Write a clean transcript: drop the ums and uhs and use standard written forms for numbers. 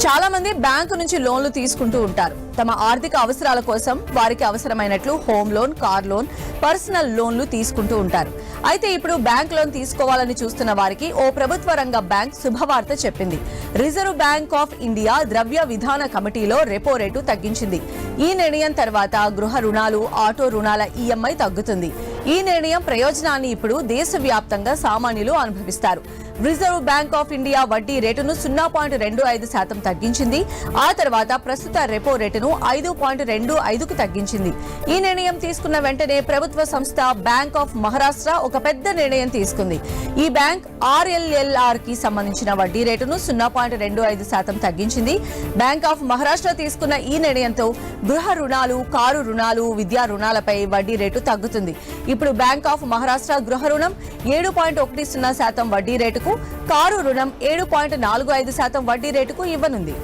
చాలా మంది బ్యాంకు నుంచి లోన్లు తీసుకుంటూ ఉంటారు. తమ ఆర్థిక అవసరాల కోసం వారికి అవసరమైనట్లు home loan, car loan, personal లోన్లు తీసుకుంటూ ఉంటారు. అయితే ఇప్పుడు బ్యాంక్ లోన్ తీసుకోవాలని చూస్తున్న వారికి ఓ ప్రభుత్వ రంగ బ్యాంక్ శుభవార్త చెప్పింది. రిజర్వ్ బ్యాంక్ ఆఫ్ ఇండియా ద్రవ్య విధాన కమిటీలో రెపో రేటు తగ్గించింది. ఈ నిర్ణయం తర్వాత గృహ రుణాలు, ఆటో రుణాల ఈఎంఐ తగ్గుతుంది. ఈ నిర్ణయం ప్రయోజనాన్ని ఇప్పుడు దేశవ్యాప్తంగా సామాన్యులు అనుభవిస్తారు. రిజర్వ్ బ్యాంక్ ఆఫ్ ఇండియా వడ్డీ రేటును 0.25% తగ్గించింది. ఆ తర్వాత ప్రస్తుత రెపో రేటును 5.25కు తగ్గించింది. ఈ నిర్ణయం తీసుకున్న వెంటనే ప్రభుత్వ సంస్థ బ్యాంక్ ఆఫ్ మహారాష్ట్ర ఒక పెద్ద నిర్ణయం తీసుకుంది. ఈ బ్యాంక్ RLLR కి సంబంధించిన వడ్డీ రేటును 0.25% తగ్గించింది. బ్యాంక్ ఆఫ్ మహారాష్ట్ర తీసుకున్న ఈ నిర్ణయంతో గృహ రుణాలు, కారు రుణాలు, విద్యా రుణాలపై వడ్డీ రేటు తగ్గుతుంది. ఇప్పుడు బ్యాంక్ ఆఫ్ మహారాష్ట్ర గృహ రుణం 7.10% వడ్డీ రేటుకు, కారు రుణం 7.45% వడ్డీ రేటుకు ఇవ్వనుంది.